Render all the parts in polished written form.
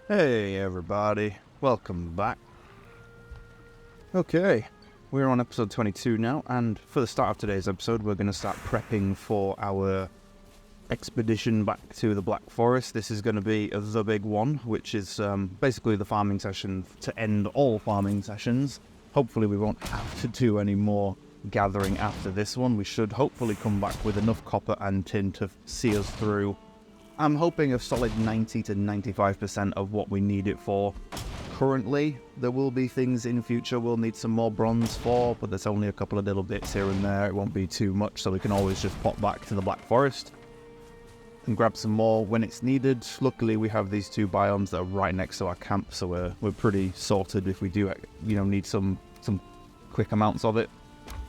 Hey everybody, welcome back. Okay, we're on episode 22 now, and for the start of today's episode we're going to start prepping for our expedition back to the Black Forest. This is going to be the big one, which is basically the farming session to end all farming sessions. Hopefully we won't have to do any more gathering after this one. We should hopefully come back with enough copper and tin to see us through. I'm hoping a solid 90 to 95% of what we need it for. Currently, there will be things in future we'll need some more bronze for, but there's only a couple of little bits here and there. It won't be too much, so we can always just pop back to the Black Forest and grab some more when it's needed. Luckily, we have these two biomes that are right next to our camp, so we're pretty sorted if we do, need some quick amounts of it.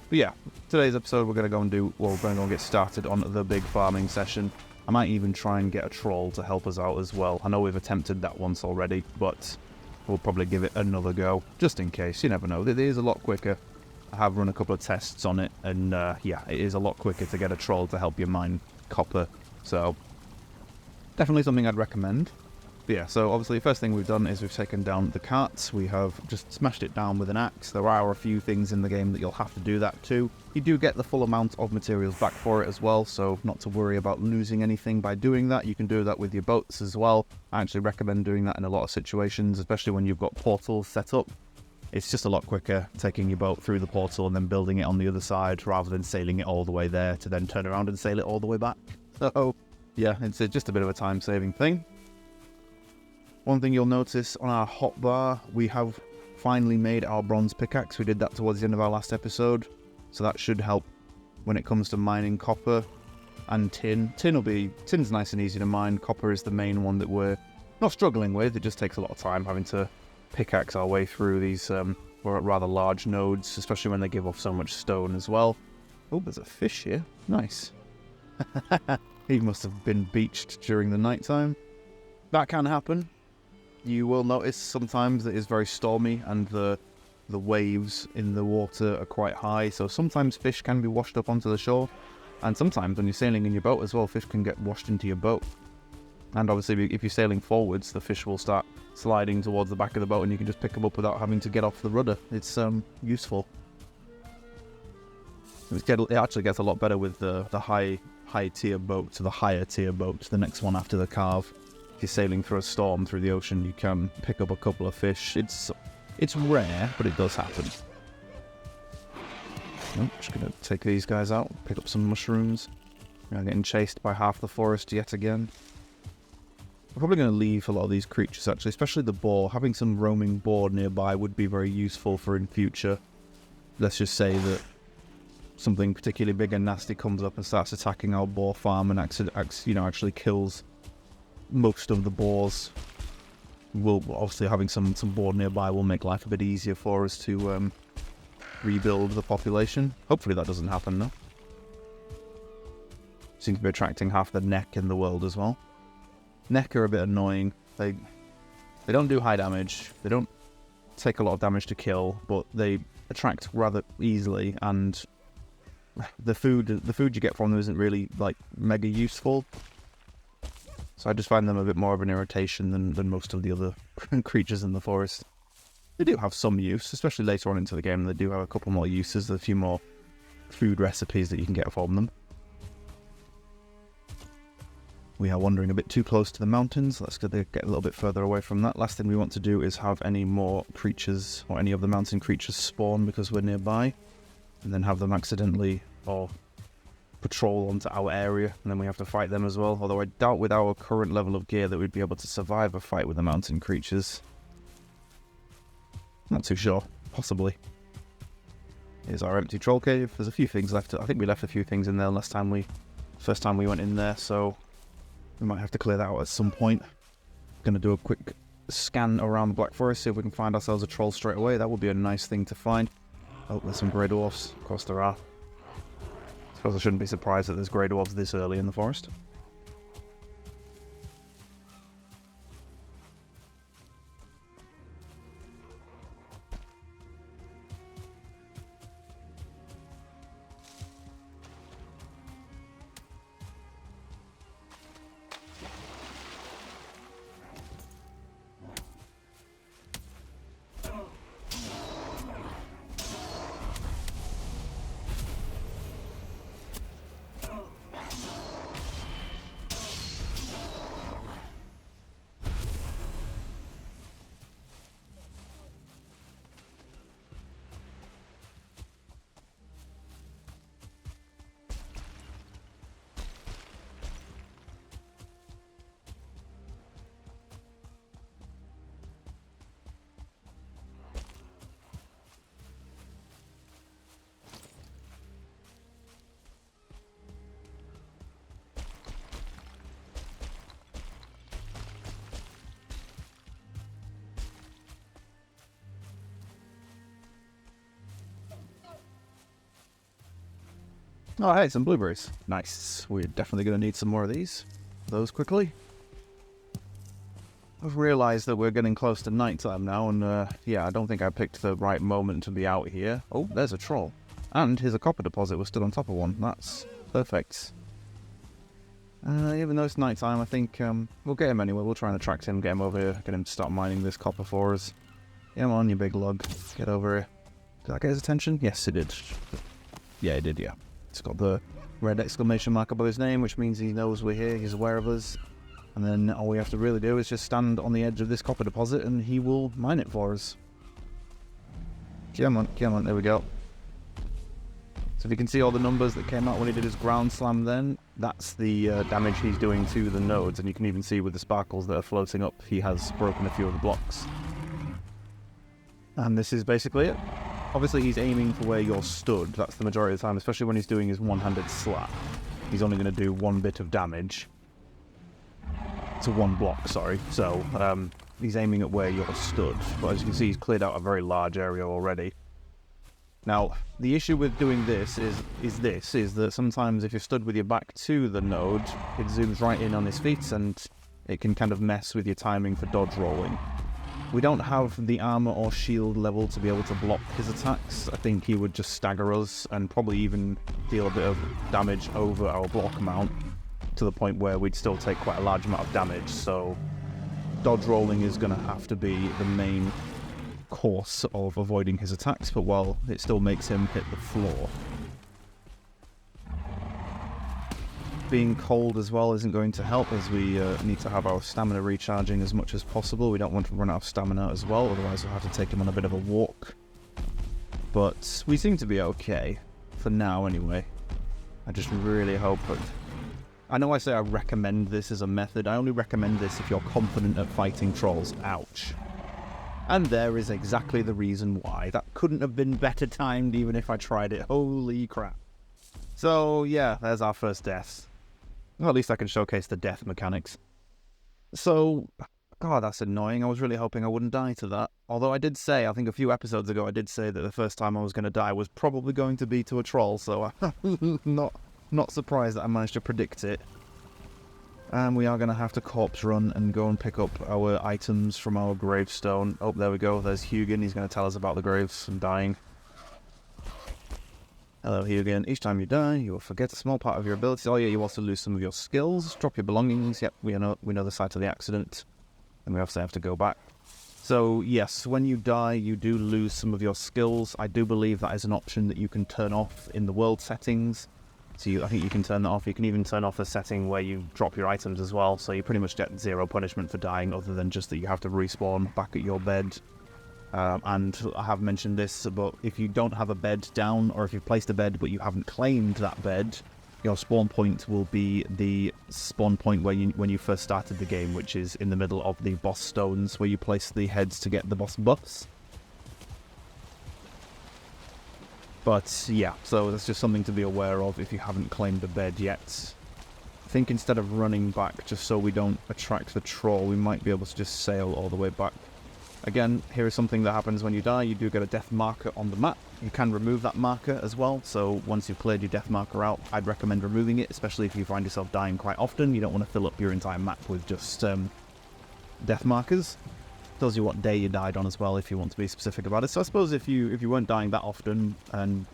But yeah, today's episode we're going to go and get started on the big farming session. I might even try and get a troll to help us out as well. I know we've attempted that once already, but we'll probably give it another go, just in case. You never know. It is a lot quicker. I have run a couple of tests on it, and yeah, it is a lot quicker to get a troll to help you mine copper. So, definitely something I'd recommend. But yeah, so obviously the first thing we've done is we've taken down the carts. We have just smashed it down with an axe. There are a few things in the game that you'll have to do that too. You do get the full amount of materials back for it as well, so not to worry about losing anything by doing that. You can do that with your boats as well. I actually recommend doing that in a lot of situations, especially when you've got portals set up. It's just a lot quicker taking your boat through the portal and then building it on the other side rather than sailing it all the way there to then turn around and sail it all the way back. So yeah, it's just a bit of a time-saving thing. One thing you'll notice on our hotbar, we have finally made our bronze pickaxe. We did that towards the end of our last episode, so that should help when it comes to mining copper and tin. Tin's nice and easy to mine. Copper is the main one that we're not struggling with. It just takes a lot of time having to pickaxe our way through these rather large nodes, especially when they give off so much stone as well. Oh, there's a fish here. Nice. He must have been beached during the nighttime. That can happen. You will notice sometimes that it's very stormy and the waves in the water are quite high, so sometimes fish can be washed up onto the shore, and sometimes when you're sailing in your boat as well, fish can get washed into your boat. And obviously if you're sailing forwards, the fish will start sliding towards the back of the boat and you can just pick them up without having to get off the rudder. It's useful. It actually gets a lot better with the high tier boats, the higher tier boats, the next one after the carve. If you're sailing through a storm through the ocean, you can pick up a couple of fish. It's rare, but it does happen. Just gonna take these guys out, pick up some mushrooms. We're getting chased by half the forest yet again. We're probably going to leave a lot of these creatures actually, especially the boar. Having some roaming boar nearby would be very useful for in future. Let's just say that something particularly big and nasty comes up and starts attacking our boar farm and actually kills most of the boars. Obviously having some boar nearby will make life a bit easier for us to rebuild the population. Hopefully that doesn't happen though. Seem to be attracting half the neck in the world as well. Neck are a bit annoying. They don't do high damage. They don't take a lot of damage to kill, but they attract rather easily, and the food you get from them isn't really like mega useful. So I just find them a bit more of an irritation than most of the other creatures in the forest. They do have some use, especially later on into the game. They do have a couple more uses, a few more food recipes that you can get from them. We are wandering a bit too close to the mountains. Let's get a little bit further away from that. Last thing we want to do is have any more creatures or any of the mountain creatures spawn because we're nearby, and then have them accidentally or patrol onto our area, and then we have to fight them as well. Although I doubt with our current level of gear that we'd be able to survive a fight with the mountain creatures. Not too sure. Possibly. Here's our empty troll cave. There's a few things left. I think we left a few things in there first time we went in there, so we might have to clear that out at some point. Gonna do a quick scan around the Black Forest, see if we can find ourselves a troll straight away. That would be a nice thing to find. Oh, there's some grey dwarfs. Of course there are. Suppose I shouldn't be surprised that there's grey dwarves this early in the forest. Oh, hey, some blueberries. Nice. We're definitely going to need some more of these. Those quickly. I've realised that we're getting close to nighttime now, and yeah, I don't think I picked the right moment to be out here. Oh, there's a troll. And here's a copper deposit. We're still on top of one. That's perfect. Even though it's nighttime, I think we'll get him anyway. We'll try and attract him, get him over here, get him to start mining this copper for us. Come on, you big lug. Get over here. Did that get his attention? Yes, it did. Yeah, it did, yeah. It's got the red exclamation mark above his name, which means he knows we're here, he's aware of us. And then all we have to really do is just stand on the edge of this copper deposit and he will mine it for us. Come on, there we go. So if you can see all the numbers that came out when he did his ground slam then, that's the damage he's doing to the nodes, and you can even see with the sparkles that are floating up, he has broken a few of the blocks. And this is basically it. Obviously he's aiming for where you're stood, that's the majority of the time, especially when he's doing his one-handed slap. He's only going to do one bit of damage. To one block, sorry. So, he's aiming at where you're stood. But as you can see, he's cleared out a very large area already. Now, the issue with doing this is that sometimes if you're stood with your back to the node, it zooms right in on his feet and it can kind of mess with your timing for dodge rolling. We don't have the armor or shield level to be able to block his attacks. I think he would just stagger us and probably even deal a bit of damage over our block amount to the point where we'd still take quite a large amount of damage. So dodge rolling is going to have to be the main course of avoiding his attacks, but while it still makes him hit the floor. Being cold as well isn't going to help, as we need to have our stamina recharging as much as possible. We don't want to run out of stamina as well, otherwise we'll have to take him on a bit of a walk. But we seem to be okay, for now anyway. I just really hope that... I know I say I recommend this as a method, I only recommend this if you're confident at fighting trolls. Ouch. And there is exactly the reason why. That couldn't have been better timed even if I tried it. Holy crap. So yeah, there's our first death. Well, at least I can showcase the death mechanics. So, God, that's annoying. I was really hoping I wouldn't die to that. Although I did say, I think a few episodes ago, I did say that the first time I was going to die was probably going to be to a troll, so I'm not surprised that I managed to predict it. And we are going to have to corpse run and go and pick up our items from our gravestone. Oh, there we go. There's Hugin. He's going to tell us about the graves and dying. Hello, Hugin. Each time you die, you will forget a small part of your abilities. Oh yeah, you also lose some of your skills. Drop your belongings. Yep, we know the site of the accident. And we obviously have to go back. So yes, when you die, you do lose some of your skills. I do believe that is an option that you can turn off in the world settings. So I think you can turn that off. You can even turn off a setting where you drop your items as well. So you pretty much get zero punishment for dying, other than just that you have to respawn back at your bed. And I have mentioned this, but if you don't have a bed down, or if you've placed a bed but you haven't claimed that bed, your spawn point will be the spawn point where when you first started the game, which is in the middle of the boss stones, where you place the heads to get the boss buffs. But yeah, so that's just something to be aware of if you haven't claimed a bed yet. I think instead of running back, just so we don't attract the troll, we might be able to just sail all the way back. Again, here is something that happens when you die. You do get a death marker on the map. You can remove that marker as well, so once you've cleared your death marker out, I'd recommend removing it, especially if you find yourself dying quite often. You don't want to fill up your entire map with just death markers. Tells you what day you died on as well, if you want to be specific about it. So I suppose if you weren't dying that often and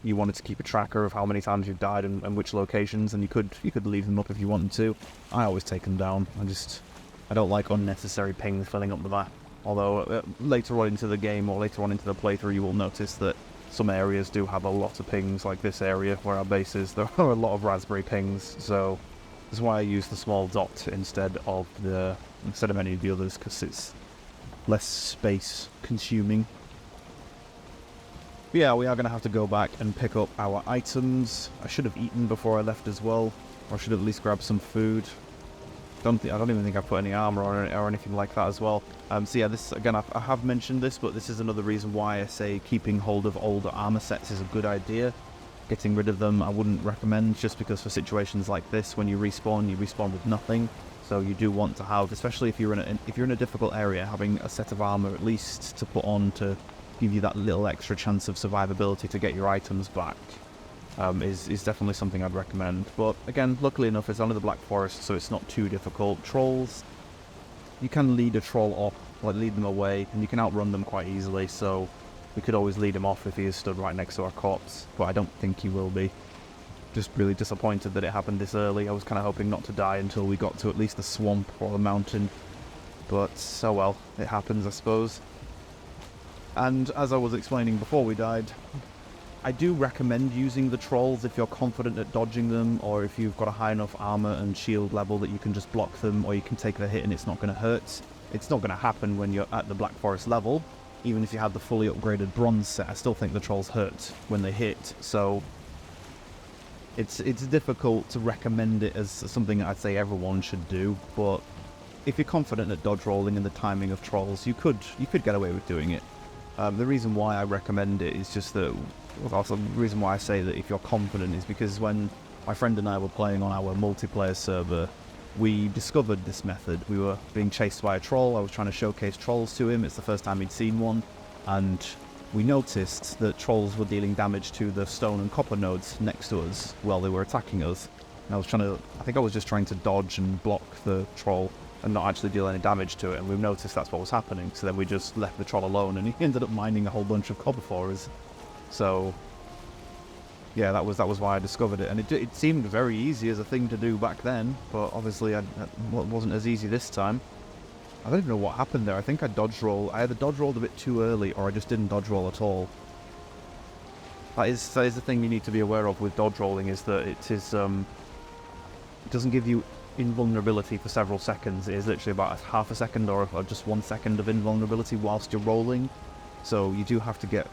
you wanted to keep a tracker of how many times you've died and which locations, then you could leave them up if you wanted to. I always take them down. I don't like unnecessary pings filling up the map. Although later on into the game or later on into the playthrough, you will notice that some areas do have a lot of pings, like this area where our base is. There are a lot of raspberry pings, so that's why I use the small dot instead of any of the others, because it's less space consuming. But yeah, we are going to have to go back and pick up our items. I should have eaten before I left as well, or I should at least grab some food. I don't even think I put any armor on it or anything like that as well. So yeah, this again, I have mentioned this, but this is another reason why I say keeping hold of older armor sets is a good idea. Getting rid of them, I wouldn't recommend, just because for situations like this, when you respawn with nothing. So you do want to have, especially if you're in a difficult area, having a set of armor at least to put on to give you that little extra chance of survivability to get your items back. is definitely something I'd recommend. But again, luckily enough, it's only the Black Forest, so it's not too difficult. Trolls, you can lead a troll off, like lead them away, and you can outrun them quite easily, so we could always lead him off if he is stood right next to our corpse, but I don't think he will be. Just really disappointed that it happened this early. I was kind of hoping not to die until we got to at least the swamp or the mountain, but oh well, it happens I suppose. And as I was explaining before we died, I do recommend using the trolls if you're confident at dodging them, or if you've got a high enough armor and shield level that you can just block them, or you can take the hit and it's not going to hurt. It's not going to happen when you're at the Black Forest level. Even if you had the fully upgraded bronze set, I still think the trolls hurt when they hit, so it's difficult to recommend it as something I'd say everyone should do, but if you're confident at dodge rolling and the timing of trolls, you could get away with doing it. The reason why I recommend it is just that, also the reason why I say that if you're confident is because when my friend and I were playing on our multiplayer server, we discovered this method. We were being chased by a troll. I was trying to showcase trolls to him. It's the first time he'd seen one, and we noticed that trolls were dealing damage to the stone and copper nodes next to us while they were attacking us. And I think I was just trying to dodge and block the troll and not actually deal any damage to it, and we noticed that's what was happening, so then we just left the troll alone, and he ended up mining a whole bunch of copper for us. So yeah, that was why I discovered it, and it seemed very easy as a thing to do back then, but obviously it wasn't as easy this time. I don't even know what happened there. I think I either dodge rolled a bit too early, or I just didn't dodge roll at all. That is the thing you need to be aware of with dodge rolling, is that it doesn't give you invulnerability for several seconds. It is literally about a half a second or just 1 second of invulnerability whilst you're rolling. So you do have to get,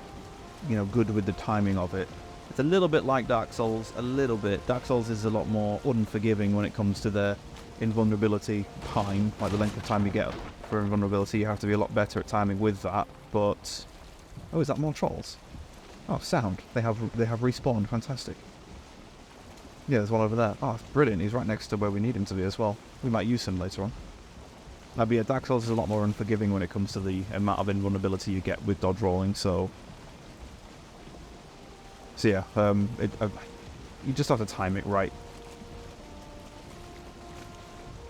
good with the timing of it. It's a little bit like Dark Souls, a little bit. Dark Souls is a lot more unforgiving when it comes to their invulnerability time, like the length of time you get for invulnerability. You have to be a lot better at timing with that, but... Oh, is that more trolls? Oh, sound. They have respawned. Fantastic. Yeah, there's one over there. Oh, brilliant. He's right next to where we need him to be as well. We might use him later on. But yeah, Dark Souls is a lot more unforgiving when it comes to the amount of invulnerability you get with dodge rolling, so yeah, you just have to time it right.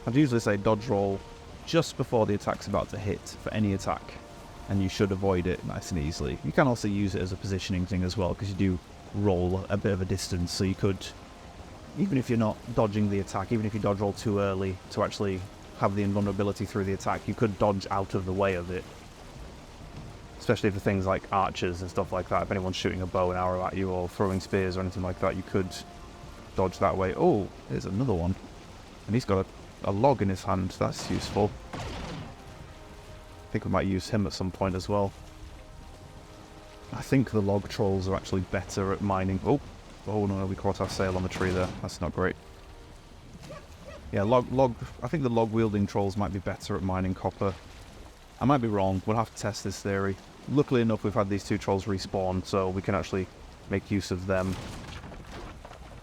I'd usually say dodge roll just before the attack's about to hit for any attack, and you should avoid it nice and easily. You can also use it as a positioning thing as well, because you do roll a bit of a distance, so you could, even if you're not dodging the attack, even if you dodge roll too early to actually have the invulnerability through the attack, you could dodge out of the way of it. Especially for things like archers and stuff like that. If anyone's shooting a bow and arrow at you or throwing spears or anything like that, you could dodge that way. Oh, there's another one. And he's got a log in his hand. That's useful. I think we might use him at some point as well. I think the log trolls are actually better at mining. Oh no, we caught our sail on the tree there. That's not great. Yeah, I think the log wielding trolls might be better at mining copper. I might be wrong. We'll have to test this theory. Luckily enough, we've had these two trolls respawn, so we can actually make use of them.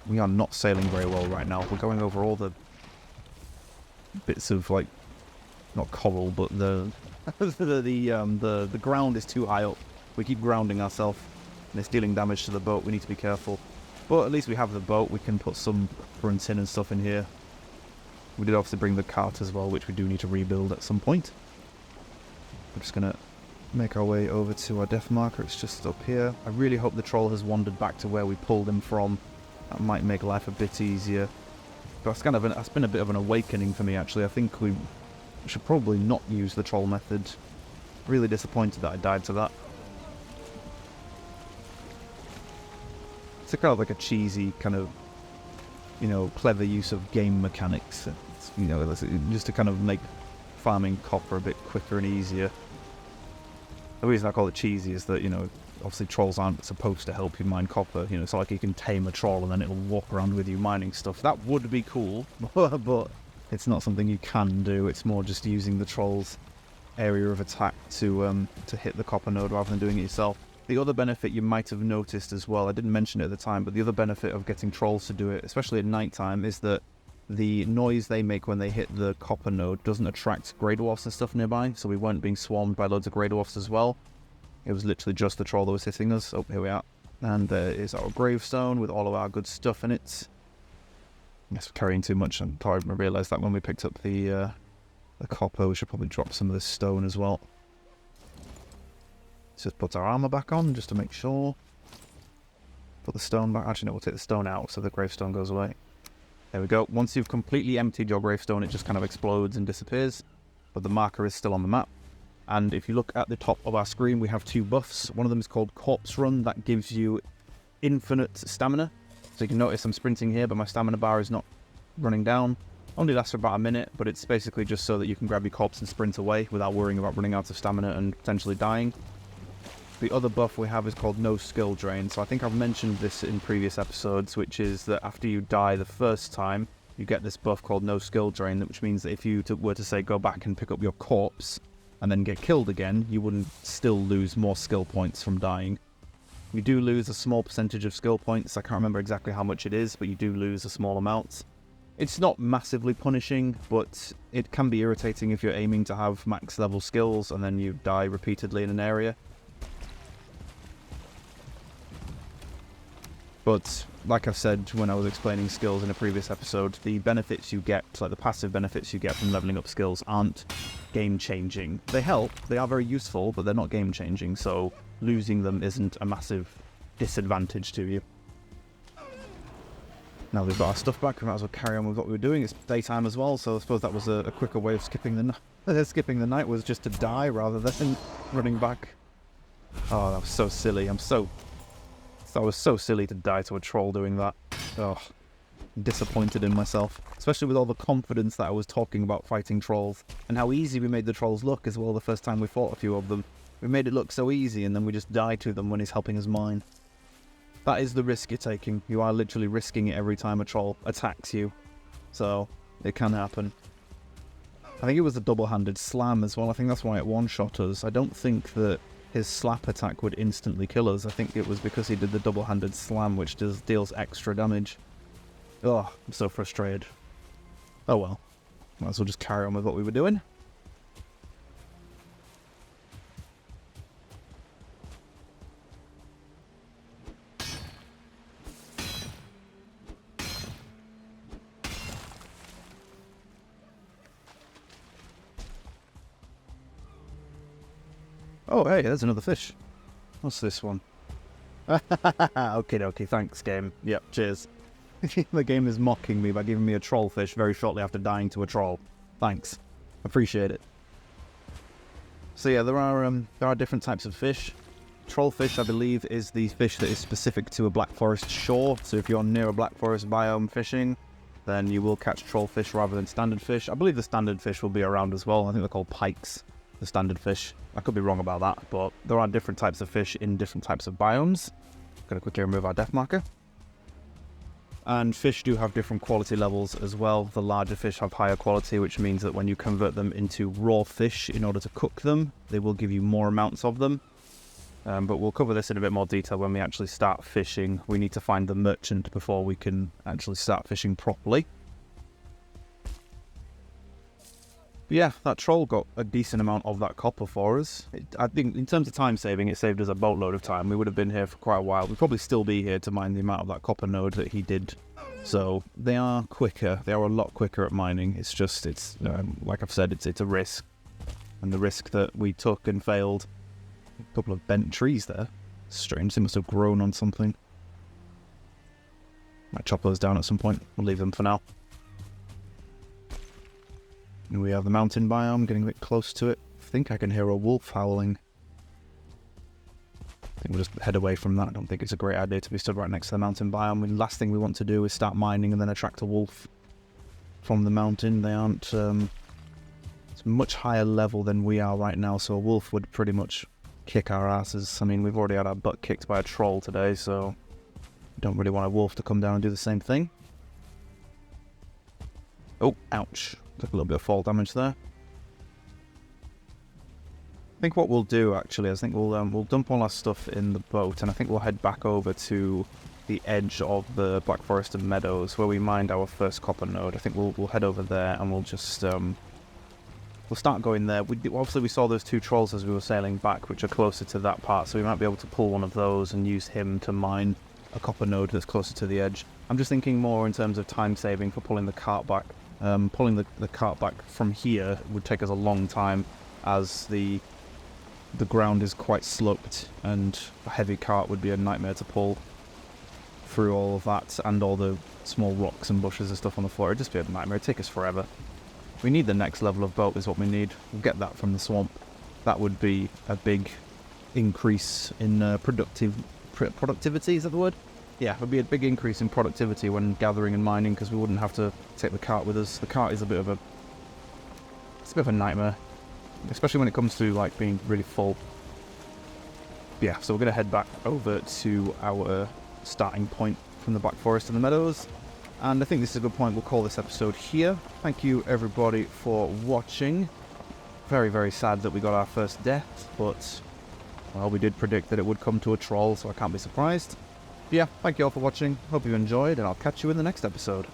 We are not sailing very well right now. We're going over all the bits of, like, not coral, but the ground is too high up. We keep grounding ourselves, and it's dealing damage to the boat. We need to be careful. But at least we have the boat. We can put some fronts in and stuff in here. We did obviously bring the cart as well, which we do need to rebuild at some point. We're just going to make our way over to our death marker. It's just up here. I really hope the troll has wandered back to where we pulled him from. That might make life a bit easier. But that's been a bit of an awakening for me, actually. I think we should probably not use the troll method. Really disappointed that I died to that. It's kind of like a cheesy kind of, clever use of game mechanics. It's, just to kind of make farming copper a bit quicker and easier. The reason I call it cheesy is that, obviously trolls aren't supposed to help you mine copper. It's not like you can tame a troll and then it'll walk around with you mining stuff. That would be cool, but it's not something you can do. It's more just using the troll's area of attack to hit the copper node rather than doing it yourself. The other benefit you might have noticed as well, I didn't mention it at the time, but the other benefit of getting trolls to do it, especially at night time, is that the noise they make when they hit the copper node doesn't attract grey dwarfs and stuff nearby, so we weren't being swarmed by loads of grey dwarfs as well. It was literally just the troll that was hitting us. Oh, here we are. And there is our gravestone with all of our good stuff in it. I guess we're carrying too much. I realised that when we picked up the copper, we should probably drop some of this stone as well. Let's just put our armour back on just to make sure. Put the stone back. Actually, no, we'll take the stone out so the gravestone goes away. There we go. Once you've completely emptied your gravestone, it just kind of explodes and disappears. But the marker is still on the map. And if you look at the top of our screen, we have 2 buffs. One of them is called Corpse Run. That gives you infinite stamina. So you can notice I'm sprinting here, but my stamina bar is not running down. Only lasts for about a minute, but it's basically just so that you can grab your corpse and sprint away without worrying about running out of stamina and potentially dying. The other buff we have is called No Skill Drain. So I think I've mentioned this in previous episodes, which is that after you die the first time, you get this buff called No Skill Drain, which means that if you were to say go back and pick up your corpse and then get killed again, you wouldn't still lose more skill points from dying. You do lose a small percentage of skill points. I can't remember exactly how much it is, but you do lose a small amount. It's not massively punishing, but it can be irritating if you're aiming to have max level skills and then you die repeatedly in an area. But like I've said when I was explaining skills in a previous episode, the benefits you get, like the passive benefits you get from leveling up skills, aren't game-changing. They help, they are very useful, but they're not game-changing, so losing them isn't a massive disadvantage to you. Now we've got our stuff back, we might as well carry on with what we were doing. It's daytime as well, so I suppose that was a quicker way of skipping the night. Skipping the night was just to die rather than running back. Oh, that was so silly. I was so silly to die to a troll doing that. Oh, I'm disappointed in myself. Especially with all the confidence that I was talking about fighting trolls. And how easy we made the trolls look as well the first time we fought a few of them. We made it look so easy and then we just died to them when he's helping us mine. That is the risk you're taking. You are literally risking it every time a troll attacks you. So, it can happen. I think it was a double-handed slam as well. I think that's why it one-shot us. I don't think that his slap attack would instantly kill us. I think it was because he did the double-handed slam, which deals extra damage. Oh, I'm so frustrated. Oh well. Might as well just carry on with what we were doing. Oh, hey, there's another fish. What's this one? Okay, thanks, game. Yep, cheers. The game is mocking me by giving me a troll fish very shortly after dying to a troll. Thanks. Appreciate it. So yeah, there are different types of fish. Trollfish, I believe, is the fish that is specific to a Black Forest shore. So if you're near a Black Forest biome fishing, then you will catch trollfish rather than standard fish. I believe the standard fish will be around as well. I think they're called pikes, the standard fish. I could be wrong about that, but there are different types of fish in different types of biomes. Gonna quickly remove our death marker. And fish do have different quality levels as well. The larger fish have higher quality, which means that when you convert them into raw fish in order to cook them, they will give you more amounts of them. But we'll cover this in a bit more detail when we actually start fishing. We need to find the merchant before we can actually start fishing properly. But yeah, that troll got a decent amount of that copper for us. I think in terms of time saving, it saved us a boatload of time. We would have been here for quite a while. We'd probably still be here to mine the amount of that copper node that he did. So they are quicker. They are a lot quicker at mining. It's just, like I've said, it's a risk. And the risk that we took and failed. A couple of bent trees there. Strange, they must have grown on something. Might chop those down at some point. We'll leave them for now. And we have the mountain biome, getting a bit close to it. I think I can hear a wolf howling. I think we'll just head away from that. I don't think it's a great idea to be stood right next to the mountain biome. The last thing we want to do is start mining and then attract a wolf from the mountain. They aren't... it's a much higher level than we are right now, so a wolf would pretty much kick our asses. I mean, we've already had our butt kicked by a troll today, so... I don't really want a wolf to come down and do the same thing. Oh, ouch. Took a little bit of fall damage there. I think what we'll do actually is we'll dump all our stuff in the boat, and I think we'll head back over to the edge of the Black Forest and Meadows where we mined our first copper node. I think we'll head over there and we'll just we'll start going there. Obviously we saw those 2 trolls as we were sailing back, which are closer to that part, so we might be able to pull one of those and use him to mine a copper node that's closer to the edge. I'm just thinking more in terms of time saving for pulling the cart back. Pulling the cart back from here would take us a long time, as the ground is quite sloped, and a heavy cart would be a nightmare to pull through all of that, and all the small rocks and bushes and stuff on the floor. It'd just be a nightmare. It'd take us forever. We need the next level of boat is what we need. We'll get that from the swamp. That would be a big increase in productivity, is that the word? Yeah, it would be a big increase in productivity when gathering and mining, because we wouldn't have to take the cart with us. The cart is a bit of a nightmare, especially when it comes to like being really full. Yeah, so we're going to head back over to our starting point from the Black Forest and the Meadows, and I think this is a good point. We'll call this episode here. Thank you everybody for watching. Very, very sad that we got our first death, but well, we did predict that it would come to a troll, so I can't be surprised. But yeah, thank you all for watching. Hope you enjoyed, and I'll catch you in the next episode.